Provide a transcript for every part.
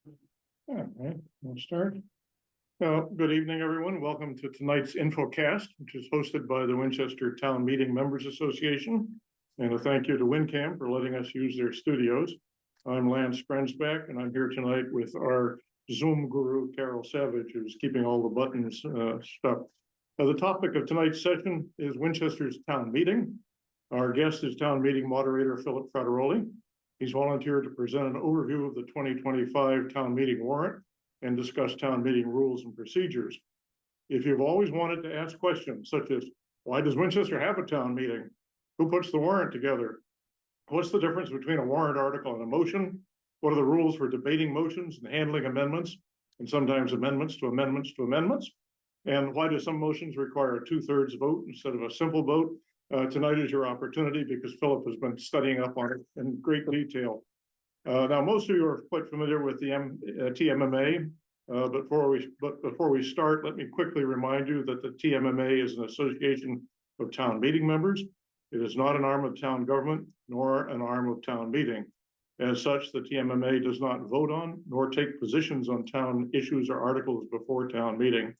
All right, we'll start. Good evening, everyone. Welcome to tonight's InfoCast, which is hosted by the Winchester Town Meeting Members Association. And a thank you to WinCam for letting us use their studios. I'm Lance Grensback, and I'm here tonight with our Zoom guru, Carol Savage, who's keeping all the buttons stuck. The topic of tonight's session is Winchester's town meeting. Our guest is town meeting moderator, Philip Frattaroli. He's volunteered to present an overview of the 2025 town meeting warrant and discuss town meeting rules and procedures. If you've always wanted to ask questions such as, why does Winchester have a town meeting? Who puts the warrant together? What's the difference between a warrant article and a motion? What are the rules for debating motions and handling amendments, and sometimes amendments to amendments to amendments? And why do some motions require a 2/3 vote instead of a simple vote? Tonight is your opportunity because Philip has been studying up on it in great detail. Now, most of you are quite familiar with the TMMA, but before we start, let me quickly remind you that the TMMA is an association of town meeting members. It is not an arm of town government, nor an arm of town meeting. As such, the TMMA does not vote on, nor take positions on town issues or articles before town meeting.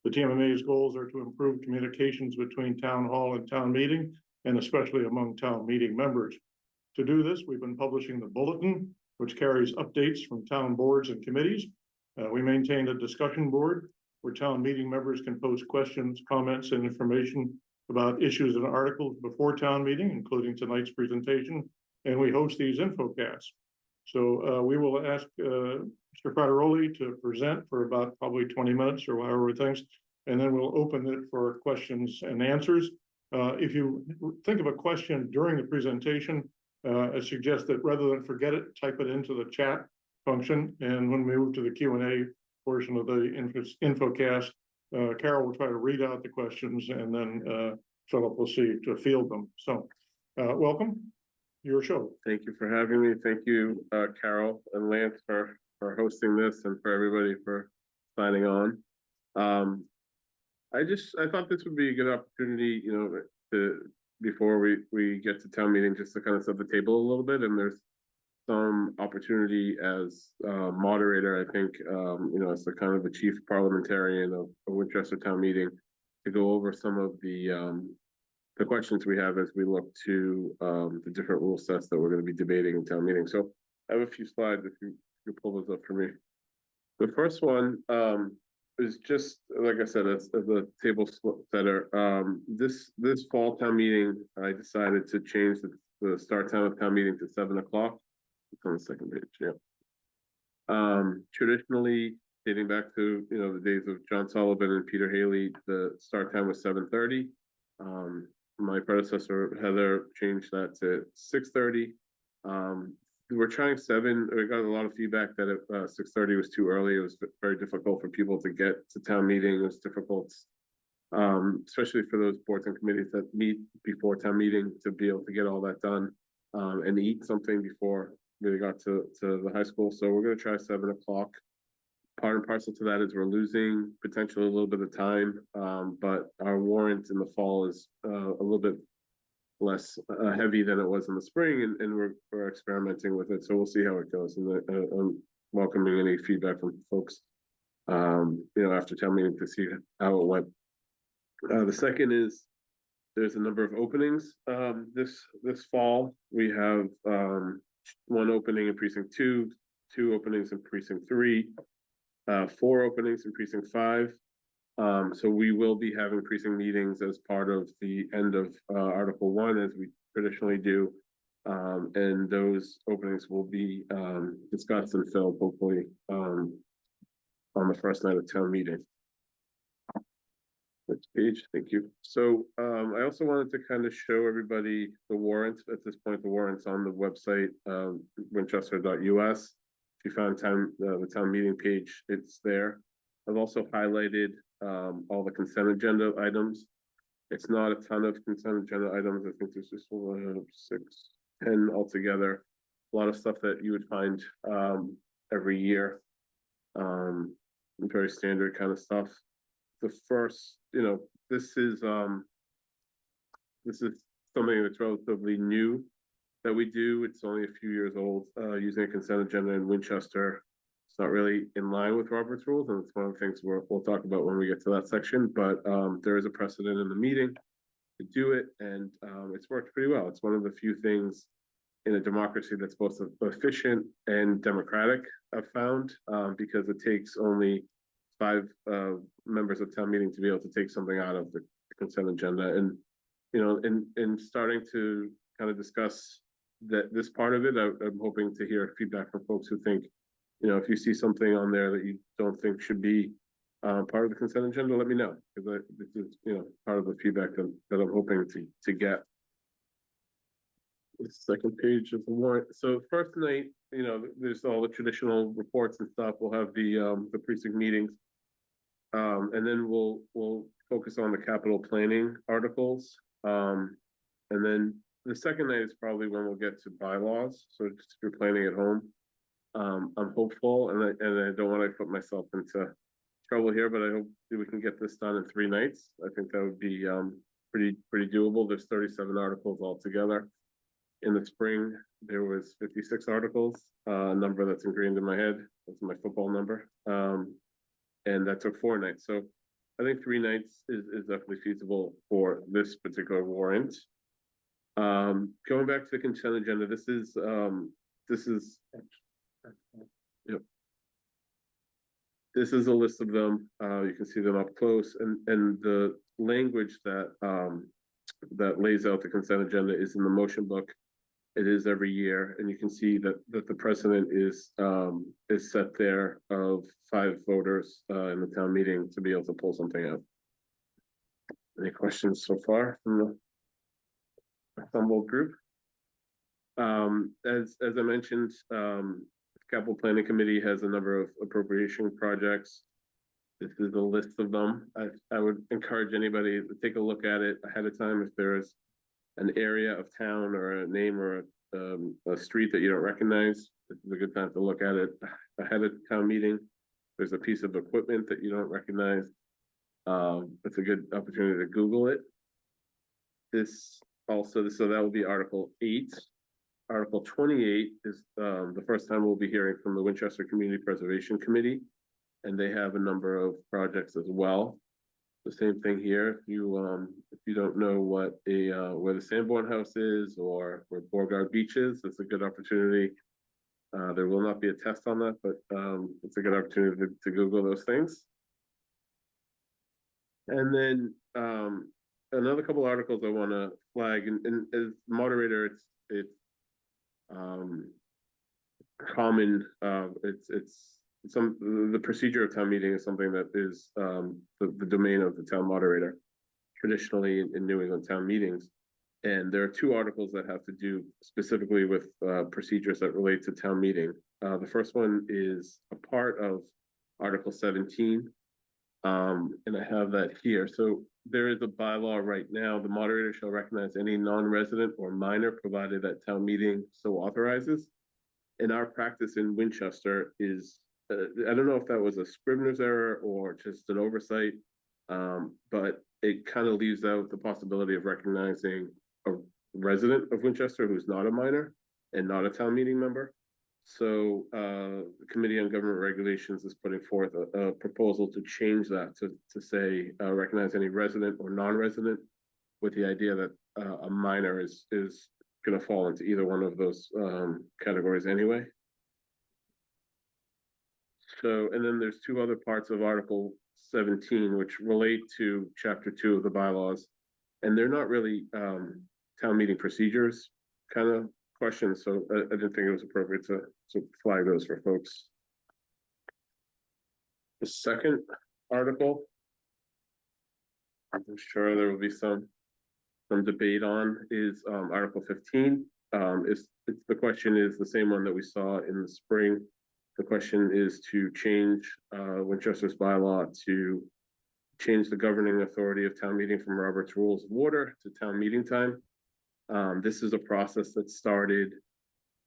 The TMMA's goals are to improve communications between town hall and town meeting, and especially among town meeting members. To do this, we've been publishing the bulletin, which carries updates from town boards and committees. We maintain a discussion board where town meeting members can post questions, comments, and information about issues and articles before town meeting, including tonight's presentation, and we host these InfoCasts. So we will ask Mr. Frattaroli to present for about probably 20 minutes or however things, and then we'll open it for questions and answers. If you think of a question during the presentation, I suggest that rather than forget it, type it into the chat function, and when we move to the Q&A portion of the InfoCast, Carol will try to read out the questions, and then Philip will see to field them. So welcome. Your show. Thank you for having me. Thank you, Carol and Lance for hosting this, and for everybody for signing on. I thought this would be a good opportunity, before we get to town meeting, just to kind of set the table a little bit. And there's some opportunity as moderator, I think, as the kind of the chief parliamentarian of Winchester town meeting, to go over some of the questions we have as we look to the different rule sets that we're going to be debating in town meeting. So I have a few slides if you pull those up for me. The first one is just, like I said, it's the table setter. This fall town meeting, I decided to change the start time of town meeting to 7 o'clock. It's on the second page, yeah. Traditionally, dating back to the days of John Sullivan and Peter Haley, the start time was 7:30. My predecessor Heather changed that to 6:30. We're trying 7. We got a lot of feedback that 6:30 was too early. It was very difficult for people to get to town meeting. It was difficult, especially for those boards and committees that meet before town meeting, to be able to get all that done and eat something before they got to the high school. So we're going to try 7 o'clock. Part and parcel to that is we're losing potentially a little bit of time, but our warrant in the fall is a little bit less heavy than it was in the spring, and we're experimenting with it. So we'll see how it goes. And I'm welcoming any feedback from folks, after town meeting to see how it went. The second is there's a number of openings this fall. We have 1 opening in precinct 2, 2 openings in precinct 3. 4 openings in precinct 5. So we will be having precinct meetings as part of the end of Article 1, as we traditionally do. And those openings will be discussed and filled, hopefully, on the first night of town meeting. Next page, thank you. So I also wanted to kind of show everybody the warrant. At this point, the warrant's on the website, winchester.us. If you found the town meeting page, it's there. I've also highlighted all the consent agenda items. It's not a ton of consent agenda items. I think there's just 6, 10 altogether. A lot of stuff that you would find every year. Very standard kind of stuff. The first, this is something that's relatively new that we do. It's only a few years old, using a consent agenda in Winchester. not really in line with Robert's rules, and it's one of the things we'll talk about when we get to that section, but there is a precedent in the meeting to do it, and it's worked pretty well. It's one of the few things in a democracy that's both efficient and democratic, I've found, because it takes only 5 members of town meeting to be able to take something out of the consent agenda. And, you know, in starting to kind of discuss this part of it, I'm hoping to hear feedback from folks who think, you know, if you see something on there that you don't think should be part of the consent agenda, let me know, because this is, you know, part of the feedback that I'm hoping to get. The second page of the warrant. So first night, you know, there's all the traditional reports and stuff. We'll have the precinct meetings, and then we'll focus on the capital planning articles. And then the second night is probably when we'll get to bylaws. So just if you're planning at home, I'm hopeful, and I don't want to put myself into trouble here, but I hope we can get this done in 3 nights. I think that would be pretty doable. There's 37 articles altogether. In the spring, there was 56 articles, a number that's ingrained in my head. That's my football number. And that took 4 nights. So I think 3 nights is definitely feasible for this particular warrant. Going back to the consent agenda, this is yep. This is a list of them. You can see them up close, and the language that lays out the consent agenda is in the motion book. It is every year, and you can see that the precedent is set there of 5 voters in the town meeting to be able to pull something out. Any questions so far from the assembled group? As I mentioned, Capital Planning Committee has a number of appropriation projects. This is a list of them. I would encourage anybody to take a look at it ahead of time. If there's an area of town or a name or a street that you don't recognize, this is a good time to look at it ahead of town meeting. There's a piece of equipment that you don't recognize. It's a good opportunity to Google it. So that will be Article 8. Article 28 is the first time we'll be hearing from the Winchester Community Preservation Committee, and they have a number of projects as well. The same thing here. If you don't know what where the Sanborn House is or where Beauregard Beach is, it's a good opportunity. There will not be a test on that, but it's a good opportunity to Google those things. And then another couple articles I want to flag, and as moderator, it's common. The procedure of town meeting is something that is the domain of the town moderator, traditionally in New England town meetings. And there are 2 articles that have to do specifically with procedures that relate to town meeting. The first one is a part of Article 17, and I have that here. So there is a bylaw right now. The moderator shall recognize any non-resident or minor, provided that town meeting so authorizes. And our practice in Winchester is, I don't know if that was a Scrivener's error or just an oversight, but it kind of leaves out the possibility of recognizing a resident of Winchester who's not a minor and not a town meeting member. So the Committee on Government Regulations is putting forth a proposal to change that to say recognize any resident or non-resident, with the idea that a minor is going to fall into either one of those categories anyway. So, and then there's 2 other parts of Article 17 which relate to Chapter 2 of the bylaws, and they're not really town meeting procedures kind of questions, so I didn't think it was appropriate to flag those for folks. The second article, I'm sure there will be some debate on, is Article 15. The question is the same one that we saw in the spring. The question is to change Winchester's bylaw to change the governing authority of town meeting from Robert's Rules of Order to town meeting time. This is a process that started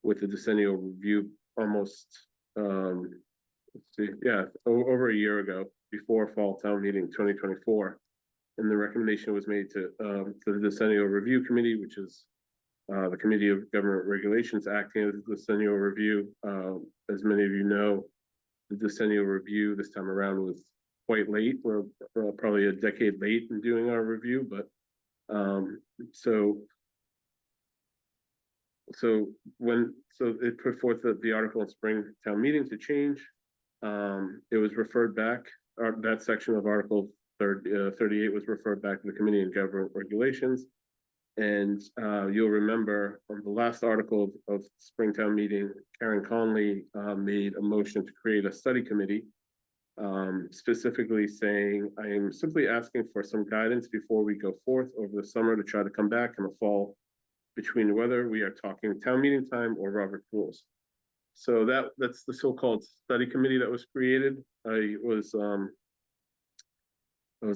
with the decennial review almost, over a year ago, before fall town meeting 2024. And the recommendation was made to the Decennial Review Committee, which is the Committee of Government Regulations acting as the Decennial Review. As many of you know, the decennial review this time around was quite late. We're probably a decade late in doing our review, but so it put forth the article in spring town meeting to change. It was referred back, that section of Article 38 was referred back to the Committee on Government Regulations. And you'll remember on the last article of Springtown meeting, Karen Conley made a motion to create a study committee, specifically saying, I am simply asking for some guidance before we go forth over the summer to try to come back in the fall between whether we are talking town meeting time or Robert's rules. So that's the so-called study committee that was created. I was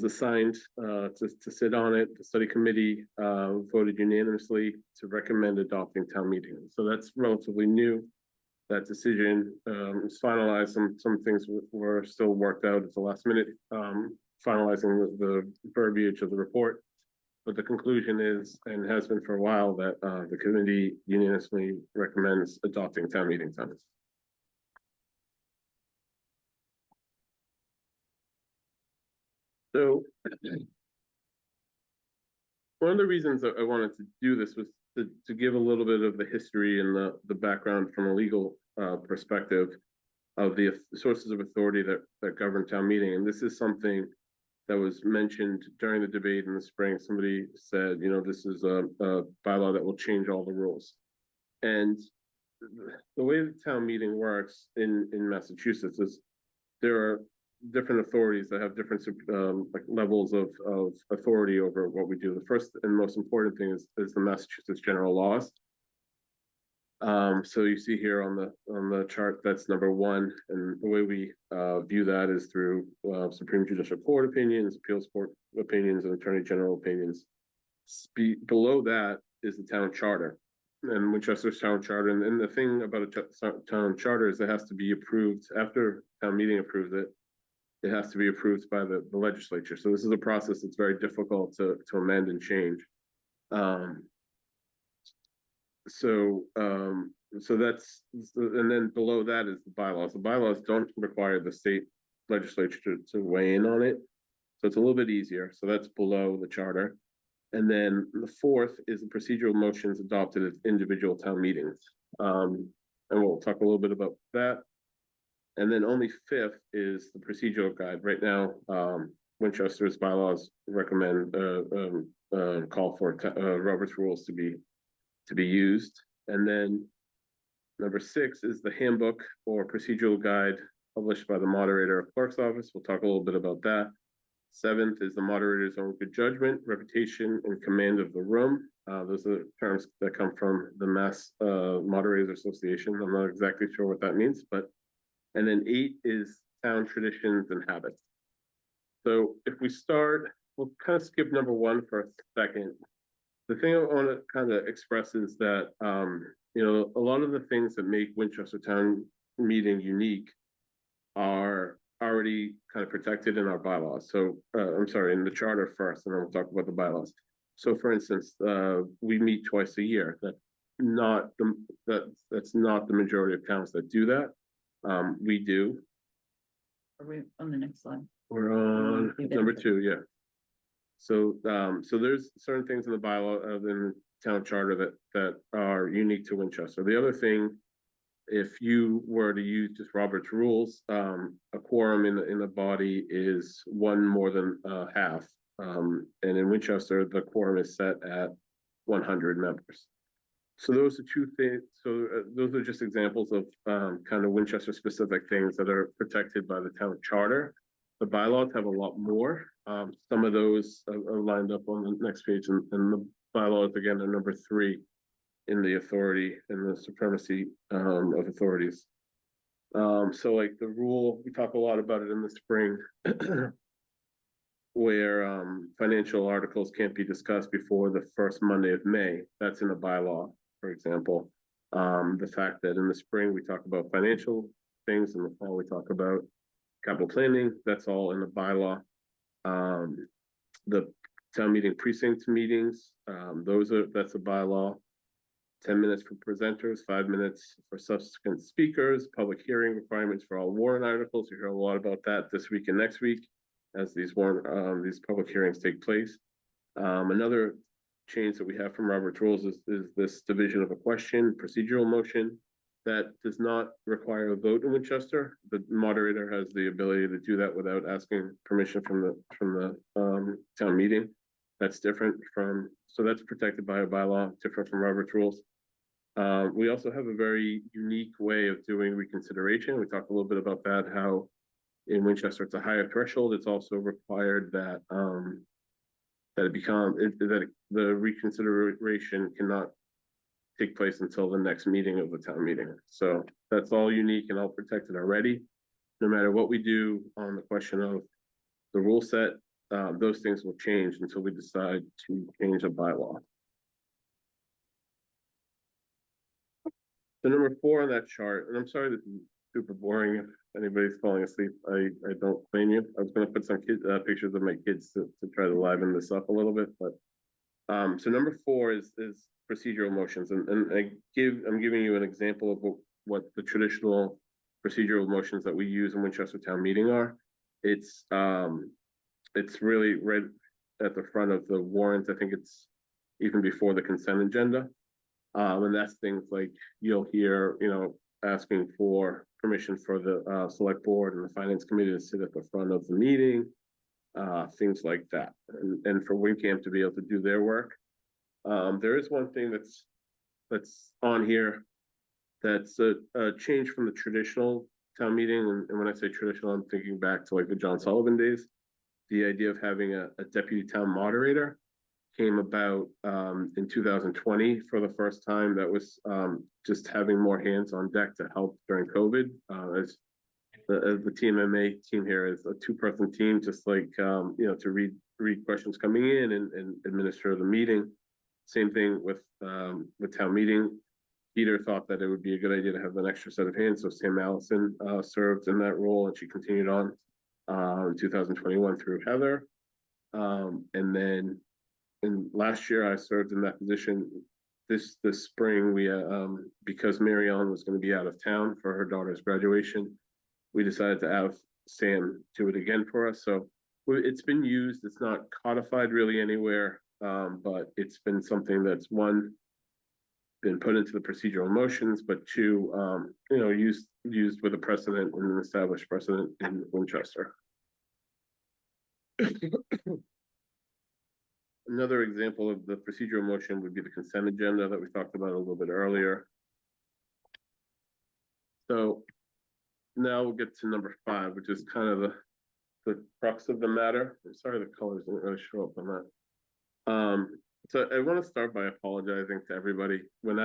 assigned to sit on it. The study committee voted unanimously to recommend adopting town meeting. So that's relatively new. That decision was finalized. Some things were still worked out at the last minute, finalizing the verbiage of the report. But the conclusion is, and has been for a while, that the committee unanimously recommends adopting town meeting times. So one of the reasons that I wanted to do this was to give a little bit of the history and the background from a legal perspective of the sources of authority that govern town meeting. And this is something that was mentioned during the debate in the spring. Somebody said, you know, this is a bylaw that will change all the rules. And the way the town meeting works in Massachusetts is there are different authorities that have different like levels of authority over what we do. The first and most important thing is the Massachusetts general laws. So you see here on the chart, that's number one, and the way we view that is through Supreme Judicial Court opinions, appeals court opinions, and attorney general opinions. Below that is the town charter and Winchester's town charter, and the thing about a town charter is it has to be approved after town meeting approves it. It has to be approved by the legislature. So this is a process that's very difficult to amend and change. So that's, and then below that is the bylaws. The bylaws don't require the state legislature to weigh in on it. So it's a little bit easier. So that's below the charter. And then the fourth is the procedural motions adopted at individual town meetings. And we'll talk a little bit about that. And then only fifth is the procedural guide. Right now, Winchester's bylaws recommend call for Robert's rules to be used. And then number six is the handbook or procedural guide published by the moderator of clerk's office. We'll talk a little bit about that. Seventh is the moderator's own good judgment, reputation, and command of the room. Those are terms that come from the Mass Moderators Association. I'm not exactly sure what that means, but, and then 8 is town traditions and habits. So if we start, we'll kind of skip number 1 for a second. The thing I want to kind of express is that, you know, a lot of the things that make Winchester Town Meeting unique are already kind of protected in our bylaws. So, I'm sorry, in the charter first, and then we'll talk about the bylaws. So for instance, we meet twice a year. That's not the majority of towns that do that. We do. Are we on the next slide? We're on number 2, yeah. So, so there's certain things in the bylaw in the town charter that are unique to Winchester. The other thing, if you were to use just Robert's rules, a quorum in the body is 1 more than half. And in Winchester, the quorum is set at 100 members. So those are 2 things. So those are just examples of kind of Winchester specific things that are protected by the town charter. The bylaws have a lot more. Some of those are lined up on the next page, and the bylaws again are number 3 in the authority and the supremacy of authorities. So like the rule, we talk a lot about it in the spring, where financial articles can't be discussed before the first Monday of May. That's in the bylaw, for example. The fact that in the spring we talk about financial things, in the fall we talk about capital planning, that's all in the bylaw. The town meeting precinct meetings, that's a bylaw. 10 minutes for presenters, 5 minutes for subsequent speakers, public hearing requirements for all warrant articles. You hear a lot about that this week and next week as these public hearings take place. Another change that we have from Robert's rules is this division of a question, procedural motion that does not require a vote in Winchester. The moderator has the ability to do that without asking permission from the town meeting. That's different so that's protected by a bylaw, different from Robert's rules. We also have a very unique way of doing reconsideration. We talked a little bit about that, how in Winchester it's a higher threshold. It's also required that the reconsideration cannot take place until the next meeting of the town meeting. So that's all unique and all protected already. No matter what we do on the question of the rule set, those things will change until we decide to change a bylaw. So number 4 on that chart, and I'm sorry this is super boring. If anybody's falling asleep, I don't blame you. I was going to put some pictures of my kids to try to liven this up a little bit, but so number 4 is procedural motions, and I'm giving you an example of what the traditional procedural motions that we use in Winchester Town Meeting are. It's really right at the front of the warrant. I think it's even before the consent agenda. And that's things like you'll hear, asking for permission for the select board and the finance committee to sit at the front of the meeting, things like that, and for WinCamp to be able to do their work. There is one thing that's on here that's a change from the traditional town meeting, and when I say traditional, I'm thinking back to like the John Sullivan days. The idea of having a deputy town moderator came about in 2020 for the first time. That was just having more hands on deck to help during COVID. As the TMMA team here is a 2-person team, just like to read questions coming in and administer the meeting. Same thing with town meeting. Peter thought that it would be a good idea to have an extra set of hands, so Sam Allison served in that role, and she continued on in 2021 through Heather, and then. And last year I served in that position. This spring we because Mary Ellen was going to be out of town for her daughter's graduation, we decided to have Sam do it again for us. So it's been used. It's not codified really anywhere, but it's been something that's been put into the procedural motions, but 2, used with a precedent and an established precedent in Winchester. Another example of the procedural motion would be the consent agenda that we talked about a little bit earlier. So now we'll get to number 5, which is kind of the crux of the matter. I'm sorry the colors didn't really show up on that. So I want to start by apologizing to everybody. When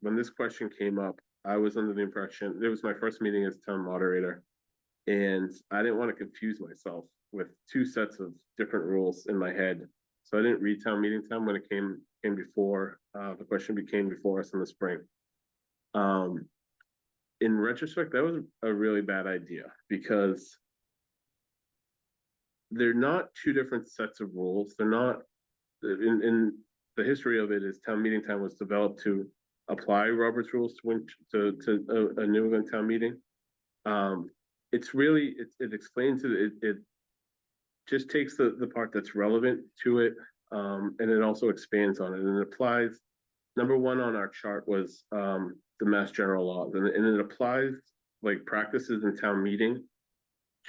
this question came up, I was under the impression, it was my first meeting as town moderator, and I didn't want to confuse myself with 2 sets of different rules in my head. So I didn't read town meeting time when it came before, the question came before us in the spring. In retrospect, that was a really bad idea, because they're not 2 different sets of rules. They're not, in the history of it is town meeting time was developed to apply Robert's rules to a New England town meeting. It's really, it explains it just takes the part that's relevant to it, and it also expands on it, and it applies. Number 1 on our chart was the Mass General laws, and it applies like practices in town meeting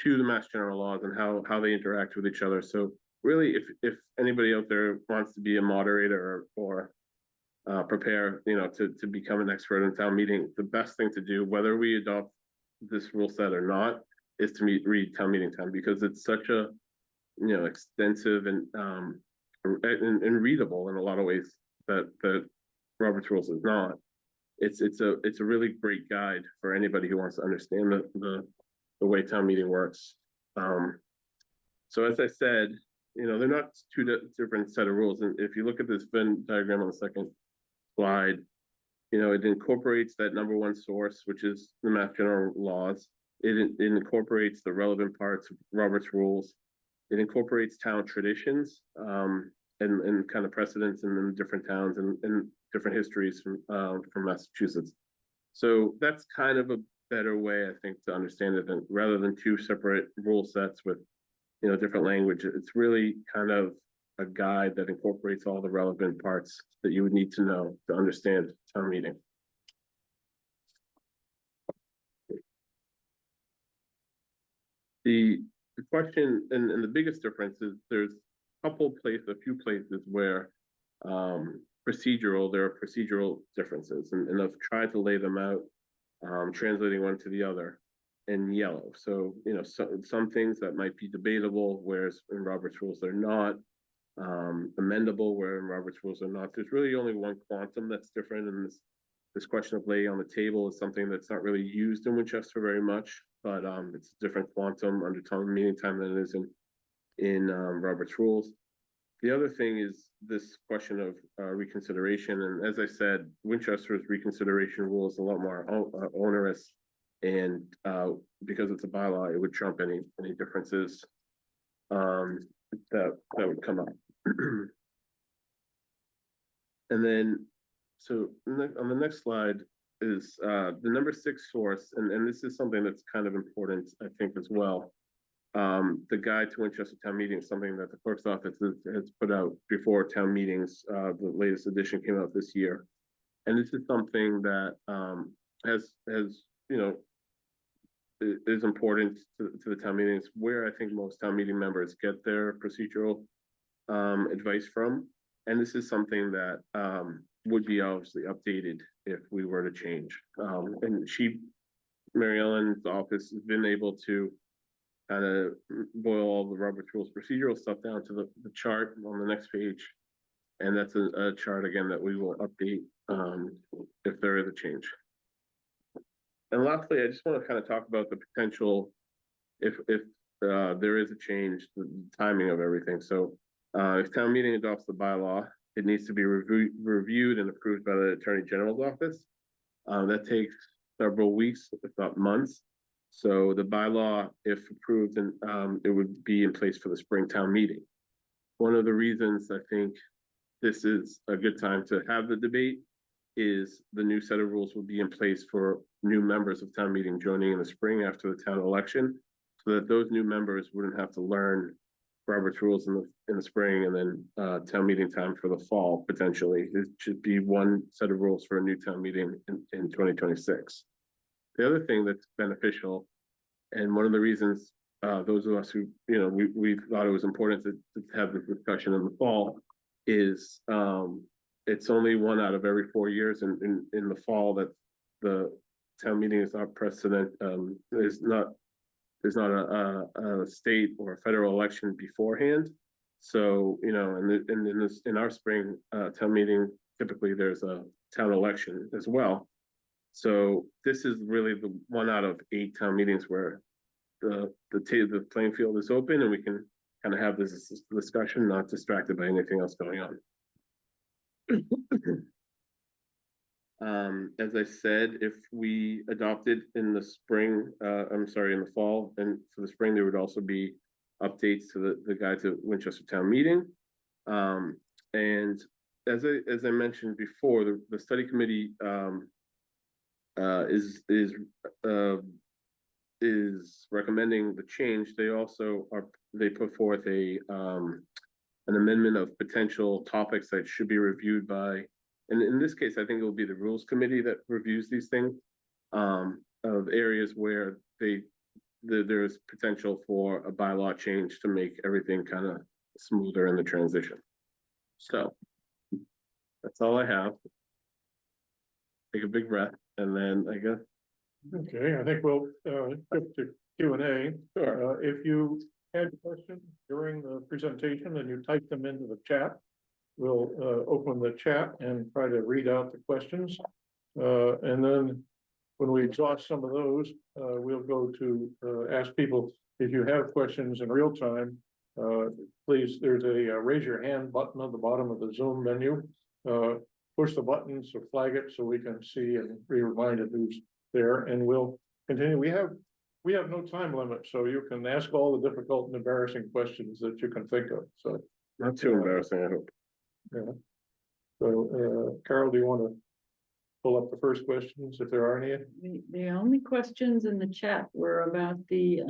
to the Mass General laws and how they interact with each other. So really, if anybody out there wants to be a moderator or prepare, to become an expert in town meeting, the best thing to do, whether we adopt this rule set or not, is to read town meeting time, because it's such a extensive and readable in a lot of ways that Robert's rules is not. It's a really great guide for anybody who wants to understand the way town meeting works. So as I said, they're not 2 different set of rules. And if you look at this Venn diagram on the second slide, it incorporates that number 1 source, which is the Mass General laws. It incorporates the relevant parts of Robert's rules. It incorporates town traditions. and kind of precedents in different towns and different histories from Massachusetts. So that's kind of a better way, I think, to understand it than rather than two separate rule sets with, you know, different language. It's really kind of a guide that incorporates all the relevant parts that you would need to know to understand town meeting. The question and the biggest difference is there's a few places where there are procedural differences, and I've tried to lay them out, translating one to the other in yellow. So, you know, some things that might be debatable, whereas in Robert's rules they're not, amendable, where in Robert's rules are not. There's really only one quantum that's different, and this question of laying on the table is something that's not really used in Winchester very much, but it's a different quantum under town meeting time than it is in Robert's rules. The other thing is this question of reconsideration, and as I said, Winchester's reconsideration rule is a lot more onerous, and because it's a bylaw, it would trump any differences that would come up. And then, so on the next slide is the number 6 source, and this is something that's kind of important, I think, as well. The guide to Winchester Town Meeting is something that the clerk's office has put out before town meetings. The latest edition came out this year, and this is something that has you know, is important to the town meetings, where I think most town meeting members get their procedural advice from, and this is something that would be obviously updated if we were to change. And Mary Ellen's office has been able to kind of boil all the Robert's Rules procedural stuff down to the chart on the next page. And that's a chart, again, that we will update if there is a change. And lastly, I just want to kind of talk about the potential, if there is a change, the timing of everything. So if town meeting adopts the bylaw, it needs to be reviewed and approved by the Attorney General's office. That takes several weeks, if not months. So the bylaw, if approved, and it would be in place for the spring town meeting. One of the reasons I think this is a good time to have the debate is the new set of rules will be in place for new members of town meeting joining in the spring after the town election, so that those new members wouldn't have to learn Robert's rules in the spring and then town meeting time for the fall, potentially. It should be one set of rules for a new town meeting in 2026. The other thing that's beneficial, and one of the reasons those of us who, you know, we thought it was important to have this discussion in the fall, is it's only 1 out of every 4 years in the fall that the town meeting is not precedent. There's not a state or a federal election beforehand. So, you know, in our spring town meeting, typically there's a town election as well. So this is really the 1 out of 8 town meetings where the playing field is open, and we can kind of have this discussion, not distracted by anything else going on. As I said, if we adopted in the spring, in the fall, and for the spring, there would also be updates to the guide to Winchester Town Meeting. And as I mentioned before, the study committee is recommending the change. They put forth an amendment of potential topics that should be reviewed by, and in this case, I think it will be the Rules Committee that reviews these things, of areas where there's potential for a bylaw change to make everything kind of smoother in the transition. So that's all I have. Take a big breath, and then I guess. Okay, I think we'll skip to Q&A. Sure. If you had questions during the presentation and you type them into the chat, we'll open the chat and try to read out the questions. And then when we exhaust some of those, we'll go to ask people, if you have questions in real time, please, there's a raise your hand button at the bottom of the Zoom menu. Push the buttons or flag it so we can see and be reminded who's there, and we'll continue. We have no time limit, so you can ask all the difficult and embarrassing questions that you can think of. So Not too embarrassing, I hope. Yeah. So, Carol, do you want to pull up the first questions if there are any? The only questions in the chat were about the,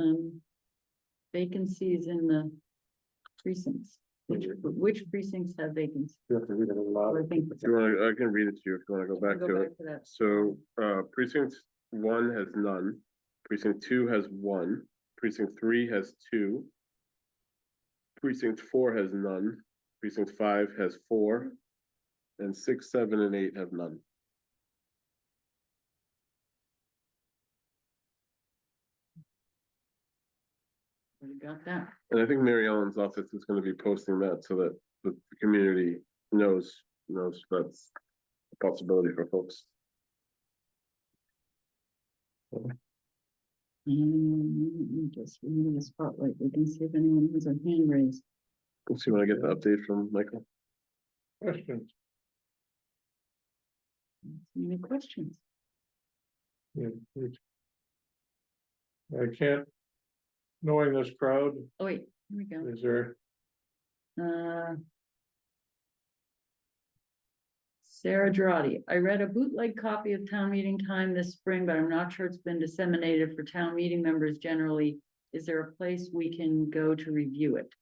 vacancies in the precincts. Which precincts have vacancies? You have to read it aloud. I think. If you want, I can read it to you if you want to go back to it. that. So, precinct 1 has none, precinct 2 has 1, precinct 3 has 2. Precinct 4 has none, precinct 5 has 4, and 6, 7, and 8 have none. We got that. And I think Mary Ellen's office is gonna be posting that so that the community knows that's a possibility for folks. Just remove the spotlight. We can see if anyone has a hand raised. Let's see when I get the update from Michael. Questions? Any questions? Yeah, please. I can't, knowing this crowd, Oh, wait, here we go. is there, Sarah Girardi, I read a bootleg copy of town meeting time this spring, but I'm not sure it's been disseminated for town meeting members generally. Is there a place we can go to review it?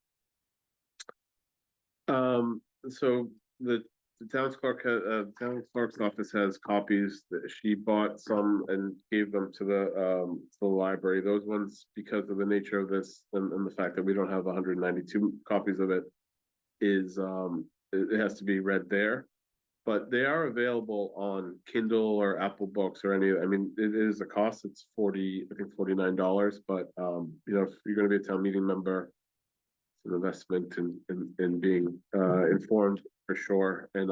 So the town clerk's office has copies that she bought some and gave them to the library. Those ones, because of the nature of this and the fact that we don't have 192 copies of it, is it has to be read there. But they are available on Kindle or Apple Books or any. I mean, it is a cost. It's $49. But you know, if you're going to be a town meeting member, it's an investment in being informed for sure. And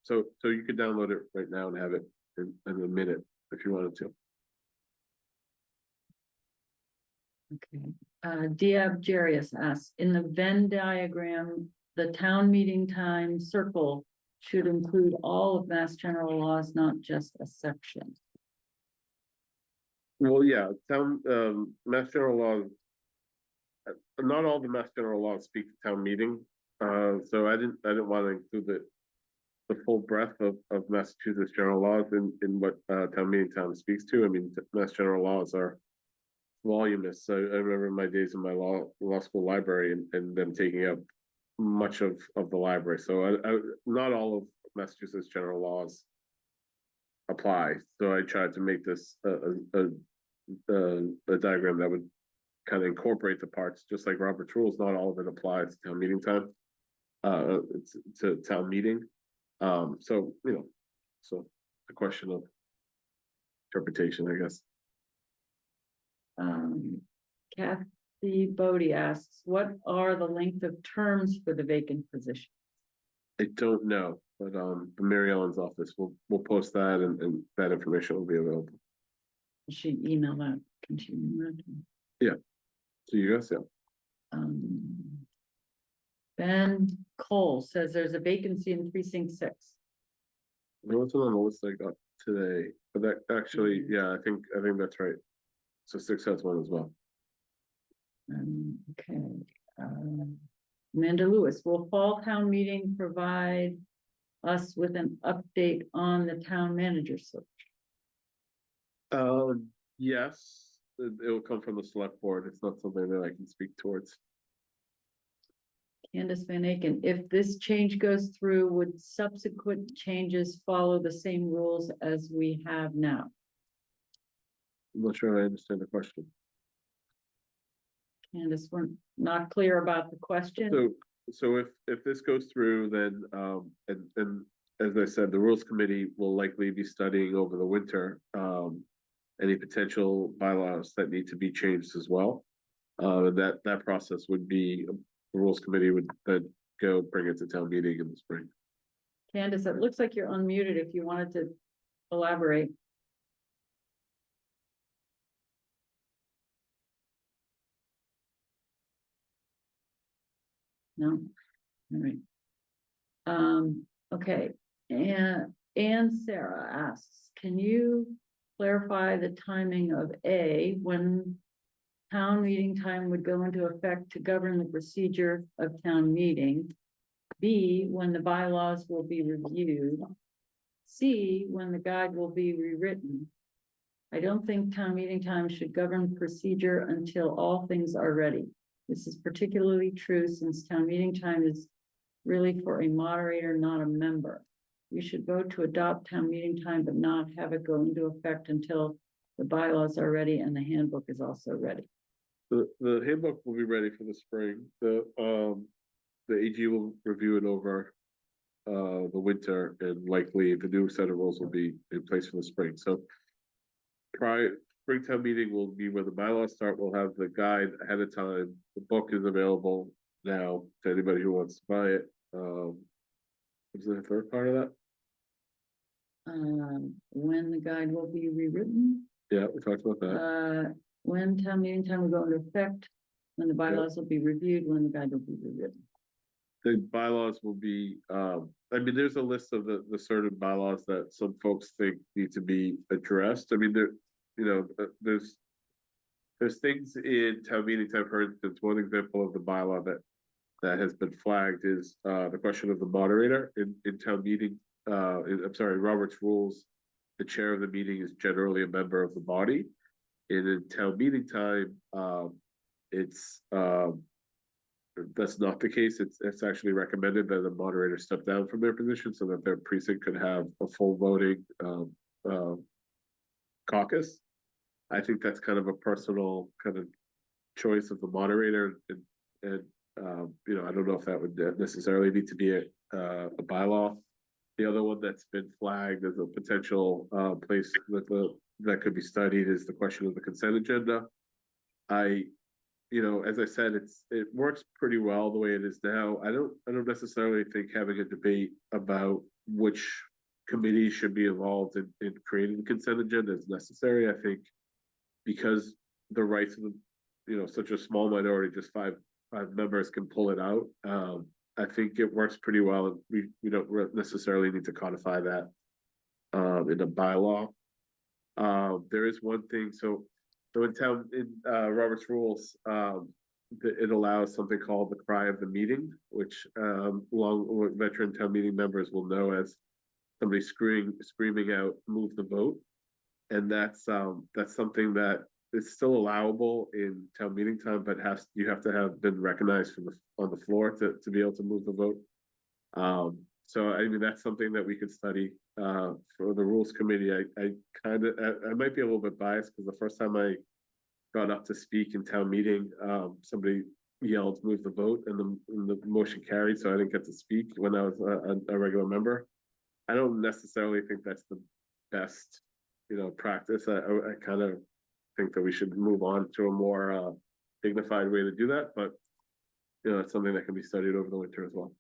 so you could download it right now and have it in a minute if you wanted to. Okay. Diab Jarius asks, in the Venn diagram, the town meeting time circle should include all of Mass General laws, not just a section. Well, yeah, Mass General laws. Not all the Mass General laws speak to town meeting. So I didn't want to include the full breadth of Massachusetts general laws in what town meeting time speaks to. I mean, Mass General laws are voluminous. So I remember my days in my law school library and them taking up much of the library. So not all of Massachusetts general laws apply. So I tried to make this a diagram that would kind of incorporate the parts, just like Robert's rules. Not all of it applies to town meeting time. It's to town meeting. So you know, so a question of interpretation, I guess. Kathy Bodie asks, what are the length of terms for the vacant position? I don't know, but the Mary Ellen's office will post that and that information will be available. She emailed that. Can she email that? Yeah. So you guys, yeah. Ben Cole says there's a vacancy in precinct 6. There wasn't on the list I got today, but that actually, yeah, I think that's right. So 6 has one as well. Okay. Amanda Lewis, will fall town meeting provide us with an update on the town manager search? Yes, it will come from the select board. It's not something that I can speak towards. Candace Van Aken, if this change goes through, would subsequent changes follow the same rules as we have now? I'm not sure I understand the question. Candace, we're not clear about the question. So if this goes through, then and as I said, the rules committee will likely be studying over the winter any potential bylaws that need to be changed as well. That process would be the rules committee would then go bring it to town meeting in the spring. Candace, it looks like you're unmuted if you wanted to elaborate. No, all right. Okay, and Sarah asks, can you clarify the timing of when town meeting time would go into effect to govern the procedure of town meeting? B, when the bylaws will be reviewed. C, when the guide will be rewritten. I don't think town meeting time should govern procedure until all things are ready. This is particularly true since town meeting time is really for a moderator, not a member. We should vote to adopt town meeting time, but not have it go into effect until the bylaws are ready and the handbook is also ready. The handbook will be ready for the spring. The AG will review it over the winter, and likely the new set of rules will be in place for the spring. So spring town meeting will be when the bylaws start. We'll have the guide ahead of time. The book is available now to anybody who wants to buy it. Was there a third part of that? When the guide will be rewritten, Yeah, we talked about that. when town meeting time will go into effect, when the bylaws will be reviewed, when the guide will be rewritten. The bylaws will be, I mean, there's a list of the certain bylaws that some folks think need to be addressed. I mean, there's things in town meeting time, for instance, one example of the bylaw that has been flagged is the question of the moderator in town meeting. I'm sorry, Robert's rules, the chair of the meeting is generally a member of the body. And in town meeting time, it's that's not the case. It's actually recommended that the moderator step down from their position so that their precinct could have a full voting caucus. I think that's kind of a personal kind of choice of the moderator, and I don't know if that would necessarily need to be a bylaw. The other one that's been flagged as a potential place that could be studied is the question of the consent agenda. As I said, it works pretty well the way it is now. I don't necessarily think having a debate about which committee should be involved in creating the consent agenda is necessary. I think because the rights of such a small minority, just five members can pull it out. I think it works pretty well. We don't necessarily need to codify that in a bylaw. There is one thing. So in Robert's rules, it allows something called the cry of the meeting, which veteran town meeting members will know as somebody screaming out, "Move the vote," and that's something that is still allowable in town meeting time, but you have to have been recognized on the floor to be able to move the vote. So I mean that's something that we could study for the rules committee. I might be a little bit biased because the first time I got up to speak in town meeting, somebody yelled "move the vote" and the motion carried, so I didn't get to speak when I was a regular member. I don't necessarily think that's the best practice. I kind of think that we should move on to a more dignified way to do that, but it's something that can be studied over the winter as well.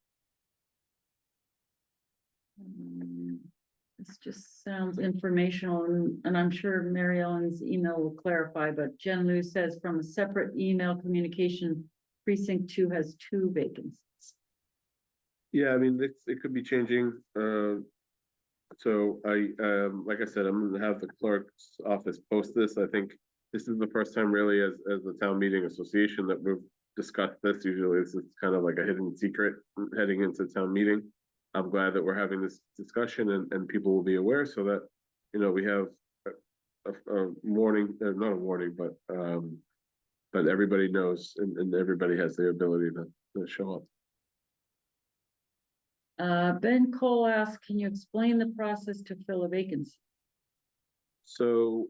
This just sounds informational, and I'm sure Mary Ellen's email will clarify, but Jen Lou says from a separate email communication, precinct 2 has 2 vacancies. Yeah, I mean, it could be changing. So like I said, I'm gonna have the clerk's office post this. I think this is the first time really as the town meeting association that we've discussed this. Usually this is kind of like a hidden secret heading into town meeting. I'm glad that we're having this discussion and people will be aware so that, we have a warning, not a warning, but everybody knows and everybody has the ability to show up. Ben Cole asks, can you explain the process to fill a vacancy? So,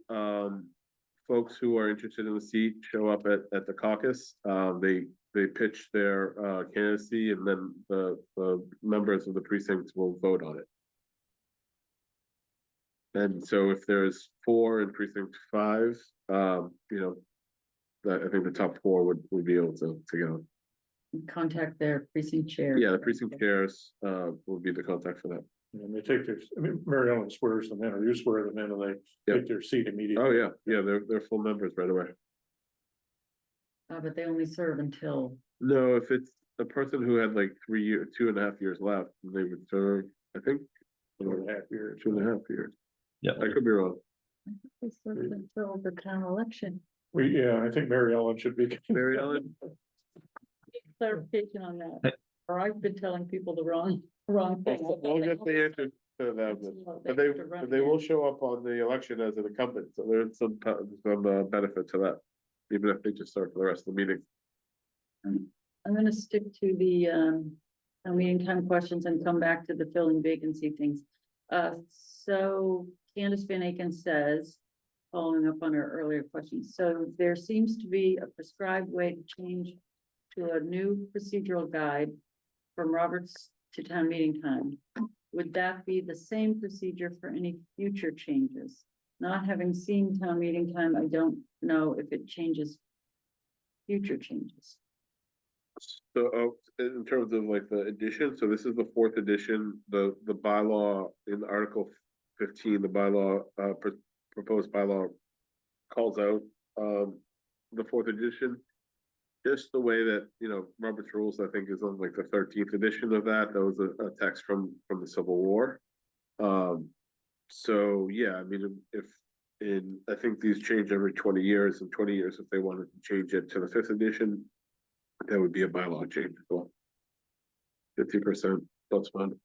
folks who are interested in the seat show up at the caucus. They pitch their candidacy, and then the members of the precincts will vote on it. And so if there's 4 in precinct 5, I think the top 4 would be able to go. Contact their precinct chair. Yeah, the precinct chairs will be the contact for that. And they take Mary Ellen swears them in, or you swear them in, and they take their seat immediately. Oh, yeah, they're full members right away. But they only serve until. No, if it's a person who had like 2.5 years left, they would serve, I think, 2.5 years. 2.5 years. Yeah, I could be wrong. They serve until the town election. I think Mary Ellen should be. Mary Ellen? Clarification on that. or I've been telling people the wrong thing. We'll get the answer to that, but they will show up on the election as an incumbent, so there's some benefit to that. Even if they just start for the rest of the meeting. I'm gonna stick to the, meeting time questions and come back to the filling vacancy things. So Candace Van Aken says, following up on her earlier question, so there seems to be a prescribed way to change to a new procedural guide from Roberts to town meeting time. Would that be the same procedure for any future changes? Not having seen town meeting time, I don't know if it changes future changes. So, in terms of like the edition, so this is the fourth edition, the bylaw in Article 15, the bylaw, proposed bylaw calls out, the fourth edition. Just the way that, Robert's Rules, I think, is on like the 13th edition of that. That was a text from the Civil War. So yeah, I mean, I think these change every 20 years, and 20 years, if they wanted to change it to the 5th edition, that would be a bylaw change as well. 50%, that's fine.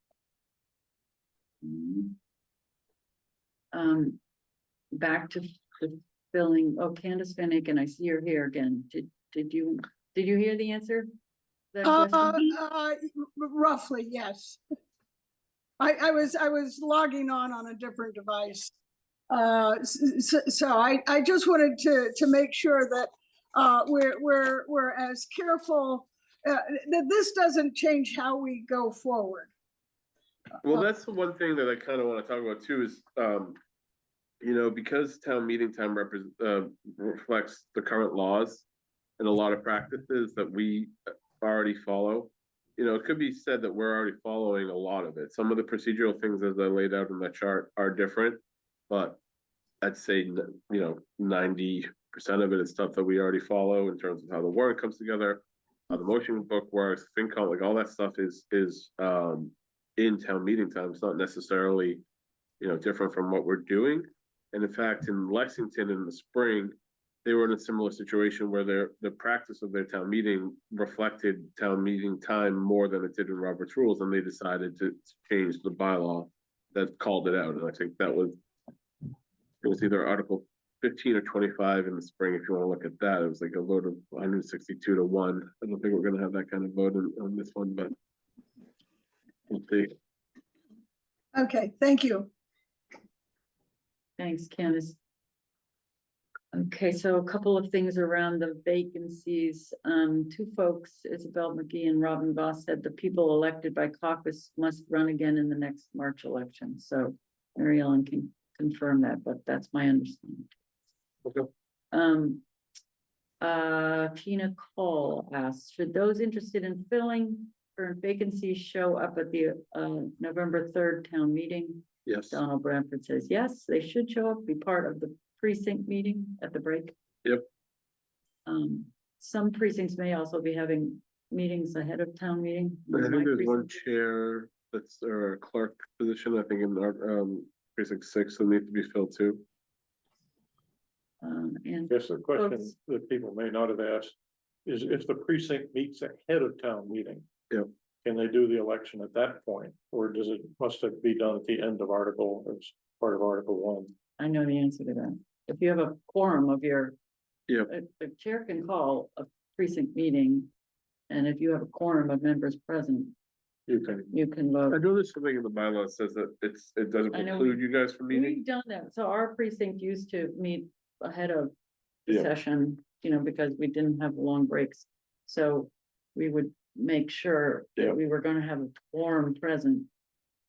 Back to filling, Candace Van Aken, I see you're here again. Did you hear the answer? That question? Roughly, yes. I was logging on a different device. So I just wanted to make sure that we're as careful that this doesn't change how we go forward. Well, that's the one thing that I kind of want to talk about too is, because town meeting time reflects the current laws and a lot of practices that we already follow. It could be said that we're already following a lot of it. Some of the procedural things as I laid out in that chart are different, but I'd say, 90% of it is stuff that we already follow in terms of how the warrant comes together, how the motion book works, FinCom, like all that stuff is in town meeting time. It's not necessarily, different from what we're doing. And in fact, in Lexington in the spring, they were in a similar situation where the practice of their town meeting reflected town meeting time more than it did in Robert's Rules, and they decided to change the bylaw that called it out. And I think it was either Article 15 or 25 in the spring. If you want to look at that, it was like a vote of 162 to 1. I don't think we're going to have that kind of vote on this one, but we'll see. Okay, thank you. Thanks, Candace. Okay, so a couple of things around the vacancies. Two folks, Isabel McGee and Robin Voss, said the people elected by caucus must run again in the next March election. So Mary Ellen can confirm that, but that's my understanding. Okay. Tina Cole asks, should those interested in filling current vacancies show up at the November 3rd town meeting? Yes. Donald Bradford says yes, they should show up, be part of the precinct meeting at the break. Yep. Some precincts may also be having meetings ahead of town meeting. I think there's one chair that's a clerk position, I think in our precinct 6 that needs to be filled too. And Guess the question folks, that people may not have asked is if the precinct meets ahead of town meeting. Yep. Can they do the election at that point, or must it be done at the end of Article, as part of Article 1? I know the answer to that. If you have a quorum of your, Yep. the chair can call a precinct meeting, and if you have a quorum of members present, You can. you can vote. I know there's something in the bylaw that says that it doesn't I know preclude you guys from meeting. We've done that. So our precinct used to meet ahead of the Yeah. session, because we didn't have long breaks. So we would make sure Yeah. that we were gonna have a quorum present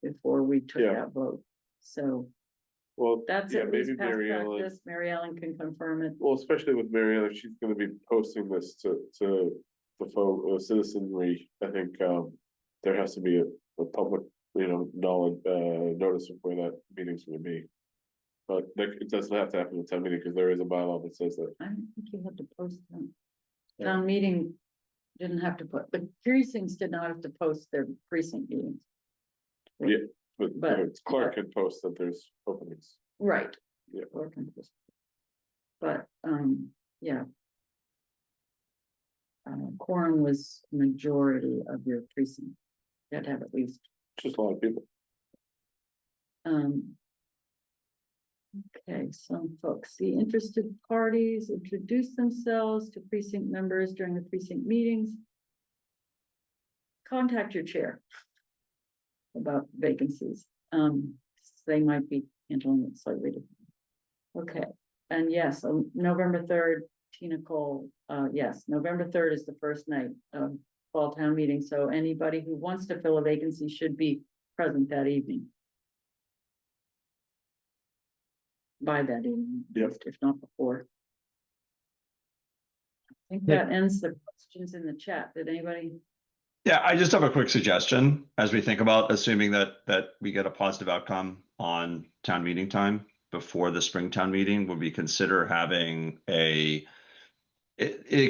before we took Yeah. that vote. So Well, that's yeah, at maybe least past Mary Ellen. practice. Mary Ellen can confirm it. Well, especially with Mary Ellen, if she's gonna be posting this to the folk, citizenry, I think, there has to be a public, knowledge, notice of where that meeting's gonna be. But it doesn't have to happen at town meeting, because there is a bylaw that says that. I don't think you had to post them. Yeah. Town meeting didn't have to put, but precincts did not have to post their precinct meetings. Yeah. But But- clerk can post that there's openings. Right. Yeah. Or can post. But, yeah. quorum was majority of your precinct. You had to have at least, Just a lot of people. okay, some folks, the interested parties introduce themselves to precinct members during the precinct meetings. Contact your chair about vacancies. They might be handling it slightly different. Okay, and yes, November 3rd, Tina Cole, yes, November 3rd is the first night of fall town meeting, so anybody who wants to fill a vacancy should be present that evening. By that evening, Yep. if not before. I think Yeah. that ends the questions in the chat. Did anybody? Yeah, I just have a quick suggestion as we think about assuming that we get a positive outcome on town meeting time before the spring town meeting, would we consider having it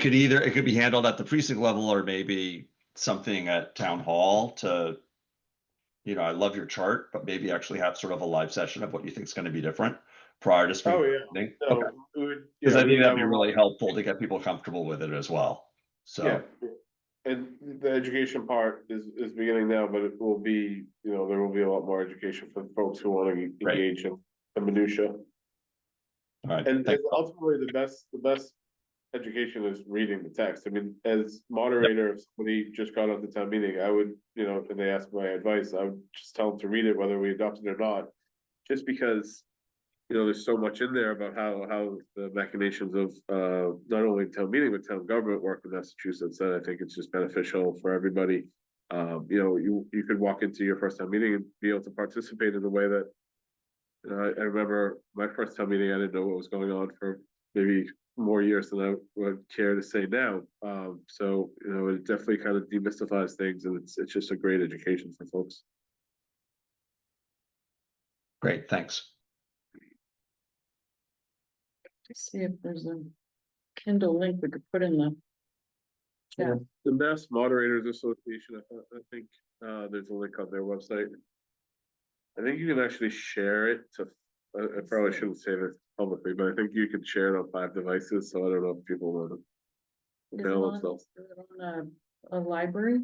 could be handled at the precinct level or maybe something at town hall to, I love your chart, but maybe actually have sort of a live session of what you think is going to be different prior to spring. Oh, town yeah. meeting. No, Okay. we would- Because yeah, I we think would that'd be have a really lot- helpful to get people comfortable with it as well. So. Yeah, and the education part is beginning now, but it will be, there will be a lot more education for the folks who want to Right. engage in the minutia. All right. And thanks. ultimately, the best education is reading the text. I mean, as moderator, if somebody just got out the town meeting, I would, and they asked my advice, I would just tell them to read it, whether we adopt it or not. Just because, there's so much in there about how the machinations of not only town meeting, but town government work in Massachusetts. And I think it's just beneficial for everybody. You could walk into your first town meeting and be able to participate in the way that, I remember my first town meeting, I didn't know what was going on for maybe more years than I would care to say now. So, it definitely kind of demystifies things, and it's just a great education for folks. Great, thanks. See if there's a Kindle link we could put in the. Yeah, The Mass Moderators Association, I think, there's a link on their website. I think you can actually share it to, I probably shouldn't say this publicly, but I think you can share it on 5 devices, so I don't know if people want to is it avail on, themselves. is it on a library?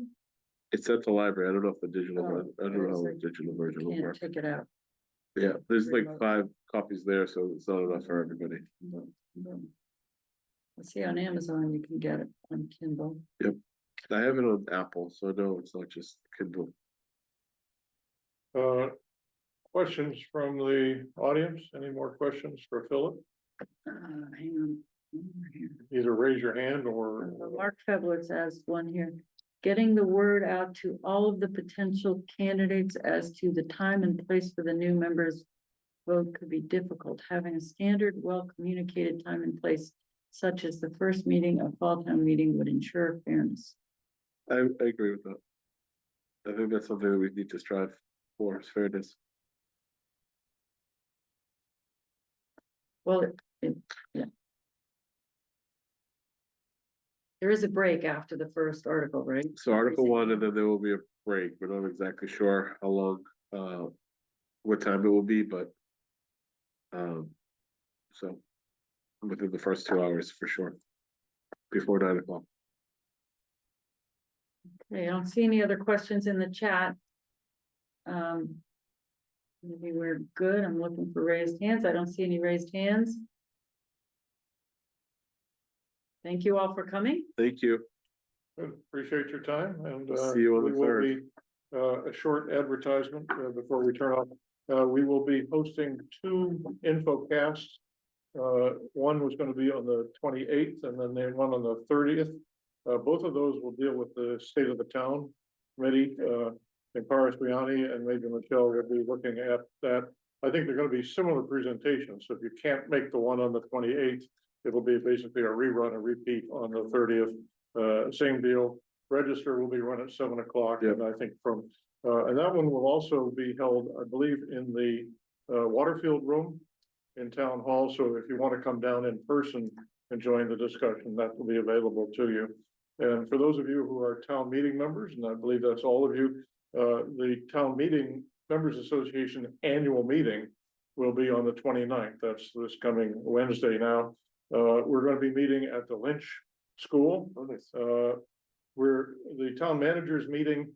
It's at the library, I don't know if the digital, I don't know how there's the digital version will Can't work. take it out. Yeah, there's like remote. 5 copies there, so it's not enough for everybody. No, no. I see on Amazon, you can get it on Kindle. I have it on Apple, so no, it's not just Kindle. Questions from the audience? Any more questions for Philip? Hang on. Over here. Either raise your hand or. Mark Feblitz asked one here. Getting the word out to all of the potential candidates as to the time and place for the new members vote could be difficult. Having a standard, well-communicated time and place, such as the first meeting of fall town meeting, would ensure fairness. I agree with that. I think that's something that we need to strive for, is fairness. Well, yeah. There is a break after the first article, right? So Article 1, and then there will be a break. We're not exactly sure how long, what time it will be, but so within the first 2 hours for sure, before 9 o'clock. Okay, I don't see any other questions in the chat. Maybe we're good. I'm looking for raised hands. I don't see any raised hands. Thank you all for coming. Thank you. Good. Appreciate your time and. See you on the we will 3rd. be, a short advertisement before we turn off. We will be hosting 2 InfoCasts. One was going to be on the 28th and then one on the 30th. Both of those will deal with the state of the town committee. And Paris Biani and maybe Michelle will be looking at that. I think they're going to be similar presentations. So if you can't make the one on the 28th, it'll be basically a rerun, a repeat on the 30th. Same deal. Register will be run at 7 o'clock. Yeah. And I think and that one will also be held, I believe, in the Waterfield room in Town Hall. So if you want to come down in person and join the discussion, that will be available to you. And for those of you who are town meeting members, and I believe that's all of you, the Town Meeting Members Association annual meeting will be on the 29th. That's this coming Wednesday now. We're going to be meeting at the Lynch school. Oh, nice. Where the town manager's meeting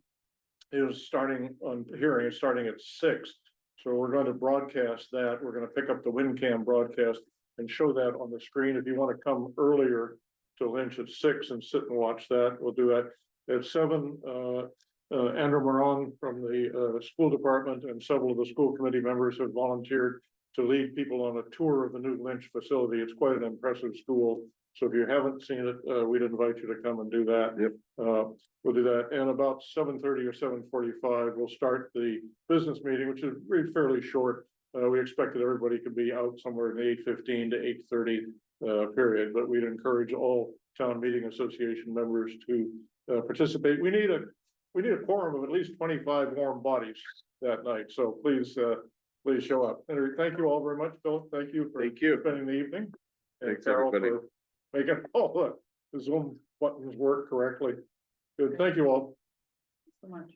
is starting on hearing, is starting at 6. So we're going to broadcast that. We're going to pick up the WinCam broadcast and show that on the screen. If you want to come earlier to Lynch at 6 and sit and watch that, we'll do that. At 7, Andrew Moran from the school department and several of the school committee members have volunteered to lead people on a tour of the new Lynch facility. It's quite an impressive school. So if you haven't seen it, we'd invite you to come and do that. Yep. We'll do that. And about 7:30 or 7:45, we'll start the business meeting, which is really fairly short. We expected everybody could be out somewhere in the 8:15 to 8:30 period, but we'd encourage all town meeting association members to participate. We need a quorum of at least 25 warm bodies that night. So please show up. Anyway, thank you all very much, Philip. Thank you for spending the evening. And Thanks, Carol everybody. for making all the Zoom buttons work correctly. Good. Thank you all. So much.